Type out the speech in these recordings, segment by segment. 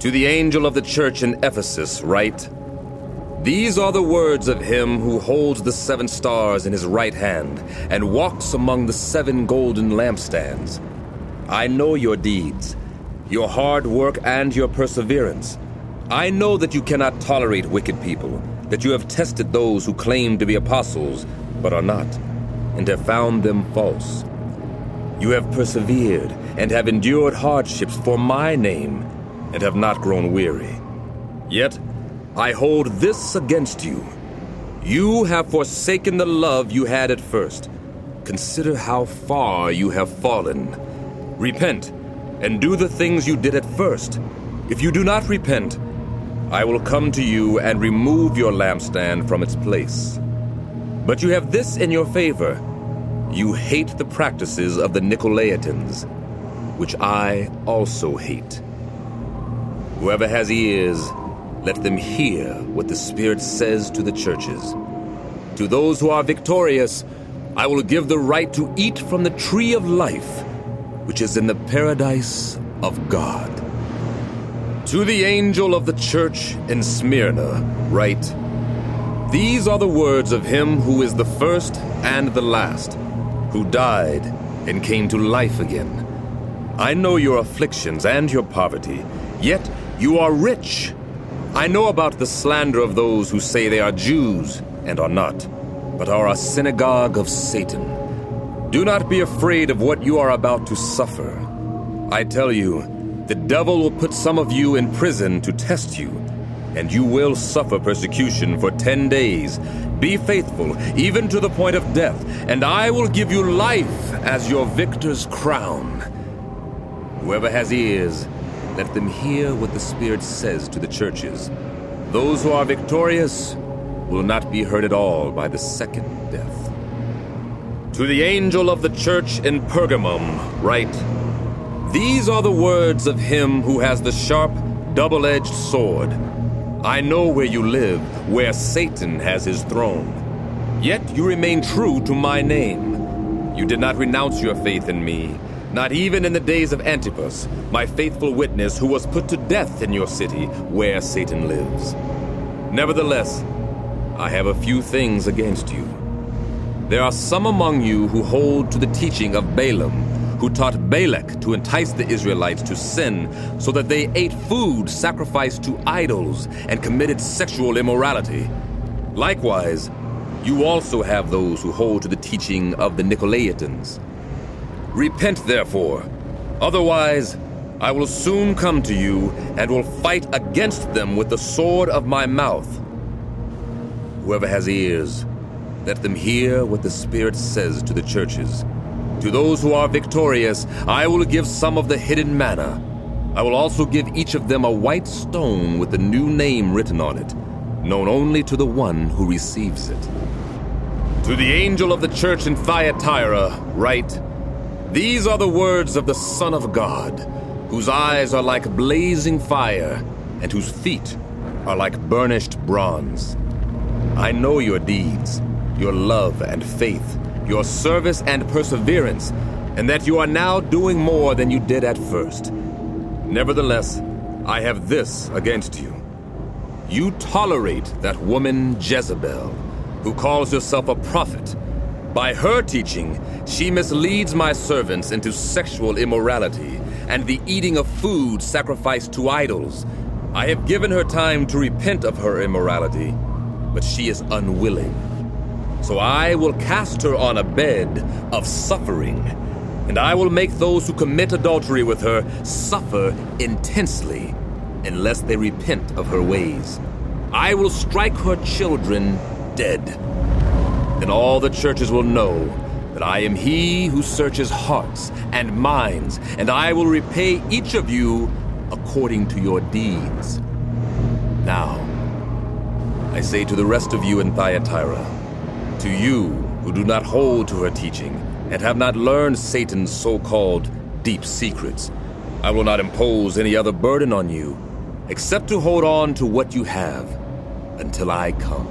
To the angel of the church in Ephesus write, These are the words of him who holds the 7 stars in his right hand and walks among the 7 golden lampstands. I know your deeds, your hard work and your perseverance. I know that you cannot tolerate wicked people, that you have tested those who claim to be apostles but are not, and have found them false. You have persevered and have endured hardships for my name and have not grown weary. Yet I hold this against you. You have forsaken the love you had at first. Consider how far you have fallen. Repent and do the things you did at first. If you do not repent, I will come to you and remove your lampstand from its place. But you have this in your favor. You hate the practices of the Nicolaitans, which I also hate. Whoever has ears, let them hear what the Spirit says to the churches. To those who are victorious, I will give the right to eat from the tree of life, which is in the paradise of God. To the angel of the church in Smyrna write, These are the words of him who is the first and the last, who died and came to life again. I know your afflictions and your poverty, yet you are rich. I know about the slander of those who say they are Jews and are not, but are a synagogue of Satan. Do not be afraid of what you are about to suffer. I tell you, the devil will put some of you in prison to test you, and you will suffer persecution for 10 days. Be faithful, even to the point of death, and I will give you life as your victor's crown. Whoever has ears, let them hear what the Spirit says to the churches. Those who are victorious will not be hurt at all by the second death. To the angel of the church in Pergamum write, These are the words of him who has the sharp, double-edged sword. I know where you live, where Satan has his throne. Yet you remain true to my name. You did not renounce your faith in me, not even in the days of Antipas, my faithful witness, who was put to death in your city, where Satan lives. Nevertheless, I have a few things against you. There are some among you who hold to the teaching of Balaam, who taught Balak to entice the Israelites to sin so that they ate food sacrificed to idols and committed sexual immorality. Likewise, you also have those who hold to the teaching of the Nicolaitans. Repent, therefore, otherwise I will soon come to you and will fight against them with the sword of my mouth. Whoever has ears, let them hear what the Spirit says to the churches. To those who are victorious, I will give some of the hidden manna. I will also give each of them a white stone with the new name written on it, known only to the one who receives it. To the angel of the church in Thyatira write, These are the words of the Son of God, whose eyes are like blazing fire, and whose feet are like burnished bronze. I know your deeds, your love and faith, your service and perseverance, and that you are now doing more than you did at first. Nevertheless, I have this against you. You tolerate that woman Jezebel, who calls herself a prophet. By her teaching, she misleads my servants into sexual immorality and the eating of food sacrificed to idols. I have given her time to repent of her immorality, but she is unwilling. So I will cast her on a bed of suffering, and I will make those who commit adultery with her suffer intensely unless they repent of her ways. I will strike her children dead. Then all the churches will know that I am he who searches hearts and minds, and I will repay each of you according to your deeds. Now, I say to the rest of you in Thyatira, to you who do not hold to her teaching and have not learned Satan's so-called deep secrets, I will not impose any other burden on you except to hold on to what you have until I come.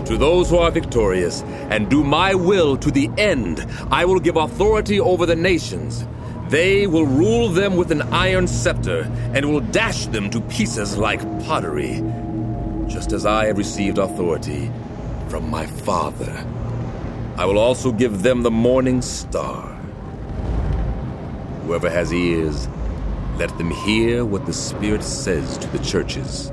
To those who are victorious and do my will to the end, I will give authority over the nations. They will rule them with an iron scepter and will dash them to pieces like pottery, just as I have received authority from my Father. I will also give them the morning star. Whoever has ears, let them hear what the Spirit says to the churches.